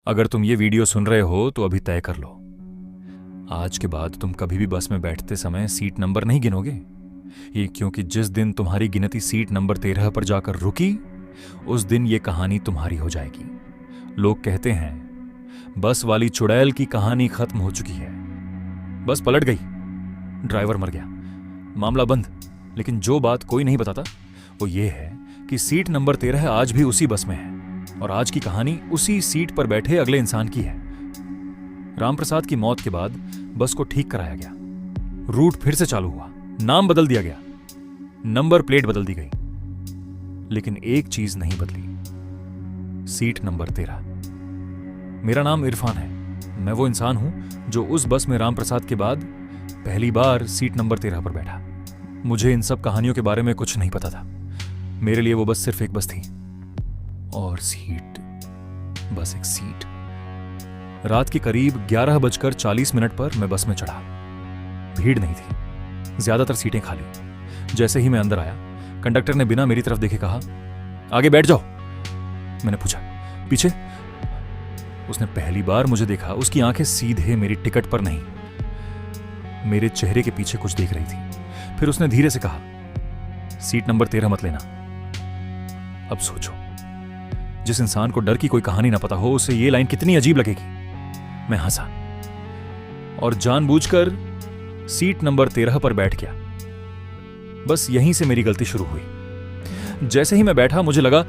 अगर तुम ये वीडियो सुन रहे हो तो अभी तय कर लो, आज के बाद तुम कभी भी बस में बैठते समय सीट नंबर नहीं गिनोगे। ये क्योंकि जिस दिन तुम्हारी गिनती सीट नंबर 13 पर जाकर रुकी, उस दिन ये कहानी तुम्हारी हो जाएगी। लोग कहते हैं बस वाली चुड़ैल की कहानी खत्म हो चुकी है, बस पलट गई, ड्राइवर मर गया, मामला बंद। लेकिन जो बात कोई नहीं बताता वो ये है कि सीट नंबर 13 आज भी उसी बस में है और आज की कहानी उसी सीट पर बैठे अगले इंसान की है। रामप्रसाद की मौत के बाद बस को ठीक कराया गया, रूट फिर से चालू हुआ, नाम बदल दिया गया, नंबर प्लेट बदल दी गई, लेकिन एक चीज नहीं बदली, सीट नंबर 13। मेरा नाम इरफान है। मैं वो इंसान हूं जो उस बस में रामप्रसाद के बाद पहली बार सीट नंबर 13 पर बैठा। मुझे इन सब कहानियों के बारे में कुछ नहीं पता था। मेरे लिए वो बस सिर्फ एक बस थी और सीट बस एक सीट। रात के करीब 11:40 पर मैं बस में चढ़ा। भीड़ नहीं थी, ज्यादातर सीटें खाली। जैसे ही मैं अंदर आया, कंडक्टर ने बिना मेरी तरफ देखे कहा, आगे बैठ जाओ। मैंने पूछा, पीछे? उसने पहली बार मुझे देखा, उसकी आंखें सीधे मेरी टिकट पर नहीं, मेरे चेहरे के पीछे कुछ देख रही थी। फिर उसने धीरे से कहा, सीट नंबर 13 मत लेना। अब सोचो, जिस इंसान को डर की कोई कहानी ना पता हो, उसे ये लाइन कितनी अजीब लगेगी। मैं हंसा और जानबूझकर सीट नंबर 13 पर बैठ गया। बस यहीं से मेरी गलती शुरू हुई। जैसे ही मैं बैठा, मुझे लगा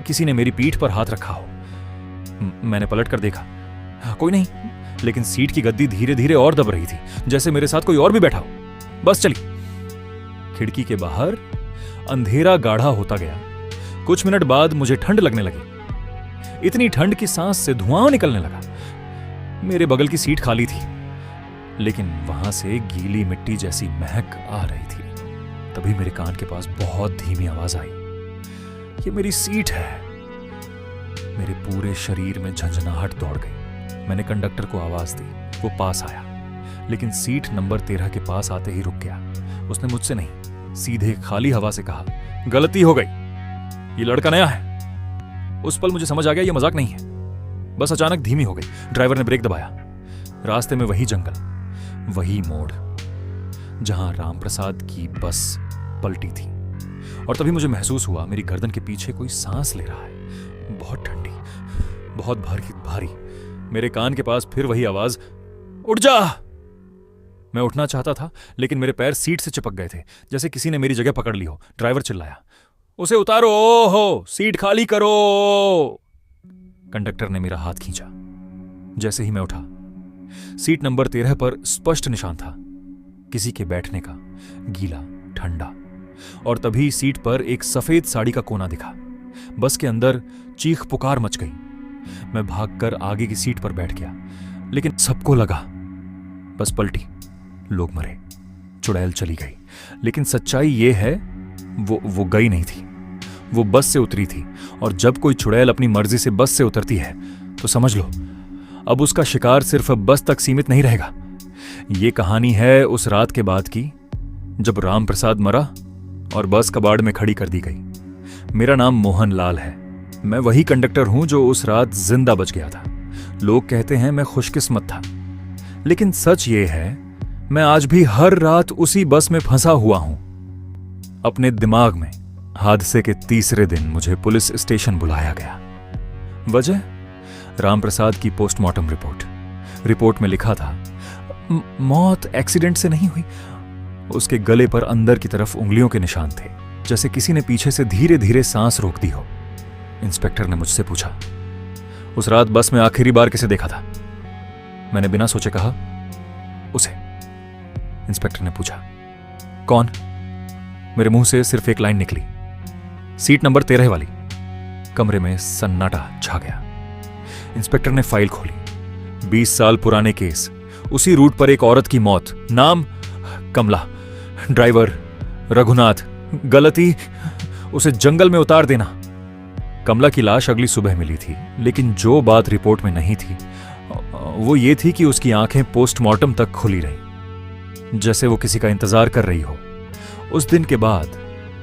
किसी ने मेरी पीठ पर हाथ रखा हो। मैंने पलट कर देखा, कोई नहीं, लेकिन सीट की गद्दी धीरे धीरे और दब रही थी, जैसे मेरे साथ कोई और भी बैठा हो। बस चली। खिड़की के बाहर अंधेरा गाढ़ा होता गया। कुछ मिनट बाद मुझे ठंड लगने लगी, इतनी ठंड कि सांस से धुआं निकलने लगा। मेरे बगल की सीट खाली थी, लेकिन वहां से गीली मिट्टी जैसी महक आ रही थी। तभी मेरे कान के पास बहुत धीमी आवाज आई, ये मेरी सीट है। मेरे पूरे शरीर में झंझनाहट दौड़ गई। मैंने कंडक्टर को आवाज दी, वो पास आया, लेकिन सीट नंबर 13 के पास आते ही रुक गया। उसने मुझसे नहीं, सीधे खाली हवा से कहा, गलती हो गई, ये लड़का नया है। उस पल मुझे समझ आ गया ये मजाक नहीं है। बस अचानक धीमी हो गई। ड्राइवर ने ब्रेक दबाया। रास्ते में वही जंगल, वही मोड़ जहां रामप्रसाद की बस पलटी थी। और तभी मुझे महसूस हुआ मेरी गर्दन के पीछे कोई सांस ले रहा है, बहुत ठंडी, बहुत भारी। मेरे कान के पास फिर वही आवाज, उठ जा। मैं उठना चाहता था, लेकिन मेरे पैर सीट से चिपक गए थे, जैसे किसी ने मेरी जगह पकड़ ली हो। ड्राइवर चिल्लाया, उसे उतारो, हो सीट खाली करो। कंडक्टर ने मेरा हाथ खींचा। जैसे ही मैं उठा, सीट नंबर 13 पर स्पष्ट निशान था, किसी के बैठने का, गीला, ठंडा। और तभी सीट पर एक सफेद साड़ी का कोना दिखा। बस के अंदर चीख पुकार मच गई। मैं भागकर आगे की सीट पर बैठ गया, लेकिन सबको लगा बस पलटी, लोग मरे, चुड़ैल चली गई। लेकिन सच्चाई यह है, वो गई नहीं थी, वो बस से उतरी थी। और जब कोई चुड़ैल अपनी मर्जी से बस से उतरती है, तो समझ लो अब उसका शिकार सिर्फ बस तक सीमित नहीं रहेगा। ये कहानी है उस रात के बाद की, जब रामप्रसाद मरा और बस कबाड़ में खड़ी कर दी गई। मेरा नाम मोहन लाल है। मैं वही कंडक्टर हूं जो उस रात जिंदा बच गया था। लोग कहते हैं मैं खुशकिस्मत था, लेकिन सच ये है, मैं आज भी हर रात उसी बस में फंसा हुआ हूं। अपने दिमाग में हादसे के तीसरे दिन मुझे पुलिस स्टेशन बुलाया गया। वजह, रामप्रसाद की पोस्टमार्टम रिपोर्ट में लिखा था, मौत एक्सीडेंट से नहीं हुई। उसके गले पर अंदर की तरफ उंगलियों के निशान थे, जैसे किसी ने पीछे से धीरे धीरे सांस रोक दी हो। इंस्पेक्टर ने मुझसे पूछा, उस रात बस में आखिरी बार किसे देखा था? मैंने बिना सोचे कहा, उसे। इंस्पेक्टर ने पूछा, कौन? मेरे मुंह से सिर्फ एक लाइन निकली, सीट नंबर 13 वाली। कमरे में सन्नाटा छा गया। इंस्पेक्टर ने फाइल खोली। 20 साल पुराने केस, उसी रूट पर एक औरत की मौत, नाम कमला, ड्राइवर रघुनाथ, गलती उसे जंगल में उतार देना। कमला की लाश अगली सुबह मिली थी, लेकिन जो बात रिपोर्ट में नहीं थी वो ये थी कि उसकी आंखें पोस्टमार्टम तक खुली रही, जैसे वो किसी का इंतजार कर रही हो। उस दिन के बाद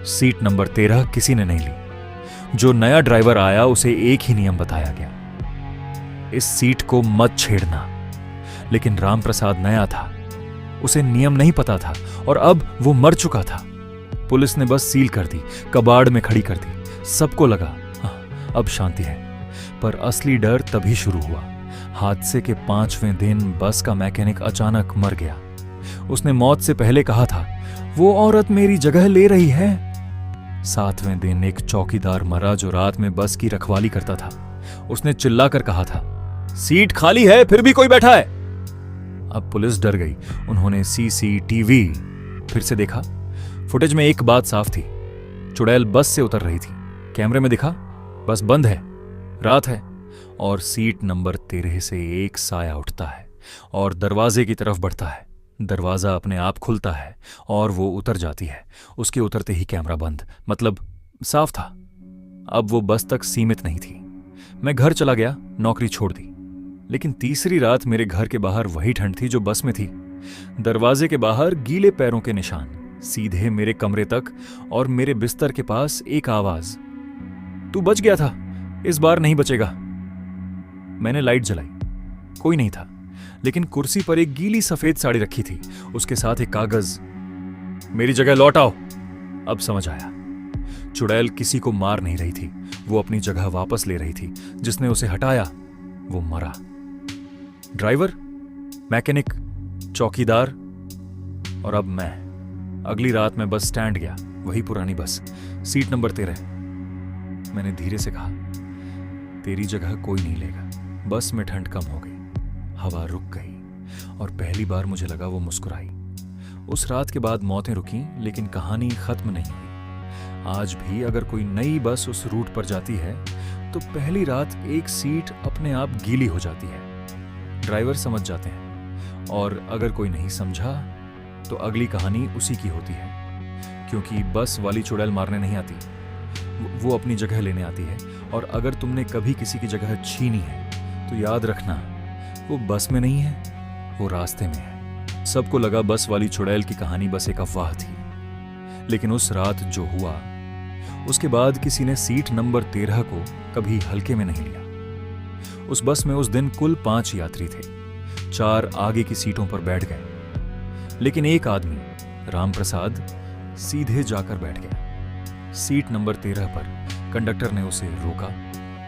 सीट नंबर 13 किसी ने नहीं ली। जो नया ड्राइवर आया उसे एक ही नियम बताया गया, इस सीट को मत छेड़ना। लेकिन रामप्रसाद नया था, उसे नियम नहीं पता था और अब वो मर चुका था। पुलिस ने बस सील कर दी, कबाड़ में खड़ी कर दी। सबको लगा हाँ, अब शांति है। पर असली डर तभी शुरू हुआ। हादसे के 5वें दिन बस का मैकेनिक अचानक मर गया। उसने मौत से पहले कहा था, वो औरत मेरी जगह ले रही है। 7वें दिन एक चौकीदार मरा जो रात में बस की रखवाली करता था। उसने चिल्लाकर कहा था, सीट खाली है फिर भी कोई बैठा है। अब पुलिस डर गई। उन्होंने सीसीटीवी फिर से देखा। फुटेज में एक बात साफ थी, चुड़ैल बस से उतर रही थी। कैमरे में दिखा, बस बंद है, रात है और सीट नंबर 13 से एक साया उठता है और दरवाजे की तरफ बढ़ता है। दरवाजा अपने आप खुलता है और वो उतर जाती है। उसके उतरते ही कैमरा बंद, मतलब साफ था। अब वो बस तक सीमित नहीं थी। मैं घर चला गया, नौकरी छोड़ दी। लेकिन तीसरी रात मेरे घर के बाहर वही ठंड थी जो बस में थी। दरवाजे के बाहर गीले पैरों के निशान, सीधे मेरे कमरे तक और मेरे बिस्तर के पास एक आवाज, तू बच गया था, इस बार नहीं बचेगा। मैंने लाइट जलाई, कोई नहीं था, लेकिन कुर्सी पर एक गीली सफेद साड़ी रखी थी, उसके साथ एक कागज, मेरी जगह लौट आओ। अब समझ आया, चुड़ैल किसी को मार नहीं रही थी, वो अपनी जगह वापस ले रही थी। जिसने उसे हटाया वो मरा। ड्राइवर, मैकेनिक, चौकीदार और अब मैं। अगली रात मैं बस स्टैंड गया, वही पुरानी बस, सीट नंबर 13। मैंने धीरे से कहा, तेरी जगह कोई नहीं लेगा। बस में ठंड कम हो गई, हवा रुक गई और पहली बार मुझे लगा वो मुस्कुराई। उस रात के बाद मौतें रुकी, लेकिन कहानी खत्म नहीं हुई। आज भी अगर कोई नई बस उस रूट पर जाती है तो पहली रात एक सीट अपने आप गीली हो जाती है। ड्राइवर समझ जाते हैं और अगर कोई नहीं समझा तो अगली कहानी उसी की होती है, क्योंकि बस वाली चुड़ैल मारने नहीं आती, वो अपनी जगह लेने आती है। और अगर तुमने कभी किसी की जगह छीनी है तो याद रखना, वो बस में नहीं है, वो रास्ते में है। सबको लगा बस वाली चुड़ैल की कहानी बस एक अफवाह थी, लेकिन उस रात जो हुआ उसके बाद किसी ने सीट नंबर 13 को कभी हल्के में नहीं लिया। उस बस में उस दिन कुल 5 यात्री थे। 4 आगे की सीटों पर बैठ गए, लेकिन एक आदमी, रामप्रसाद, सीधे जाकर बैठ गया सीट नंबर 13 पर। कंडक्टर ने उसे रोका,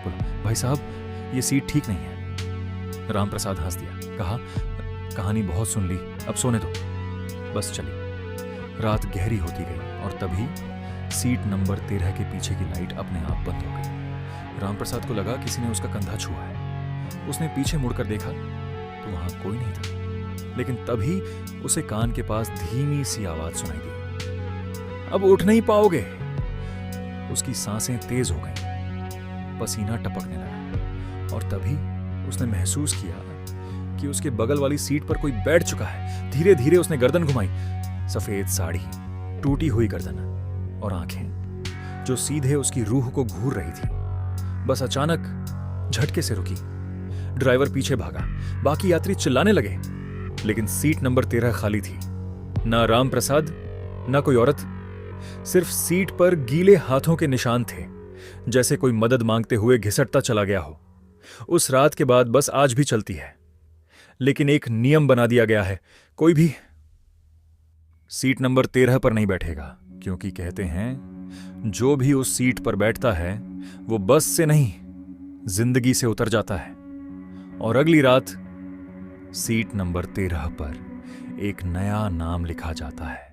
बोला, भाई साहब, ये सीट ठीक नहीं है। रामप्रसाद हंस दिया, कहा, कहानी बहुत सुन ली, अब सोने दो। बस चली। रात गहरी होती गई और तभी सीट नंबर 13 के पीछे की लाइट अपने आप बंद हो गई। रामप्रसाद को लगा किसी ने उसका कंधा छुआ है। उसने पीछे मुड़कर देखा तो वहां कोई नहीं था, लेकिन तभी उसे कान के पास धीमी सी आवाज सुनाई दी, अब उठ नहीं पाओगे। उसकी सांसें तेज हो गईं, पसीना टपकने लगा और तभी उसने महसूस किया कि उसके बगल वाली सीट पर कोई बैठ चुका है। धीरे धीरे उसने गर्दन घुमाई। सफेद साड़ी, टूटी हुई गर्दन और आंखें जो सीधे उसकी रूह को घूर रही थी। बस अचानक झटके से रुकी। ड्राइवर पीछे भागा, बाकी यात्री चिल्लाने लगे, लेकिन सीट नंबर 13 खाली थी। ना रामप्रसाद, ना कोई औरत, सिर्फ सीट पर गीले हाथों के निशान थे, जैसे कोई मदद मांगते हुए घिसटता चला गया हो। उस रात के बाद बस आज भी चलती है, लेकिन एक नियम बना दिया गया है, कोई भी सीट नंबर 13 पर नहीं बैठेगा, क्योंकि कहते हैं जो भी उस सीट पर बैठता है वो बस से नहीं, जिंदगी से उतर जाता है और अगली रात सीट नंबर 13 पर एक नया नाम लिखा जाता है।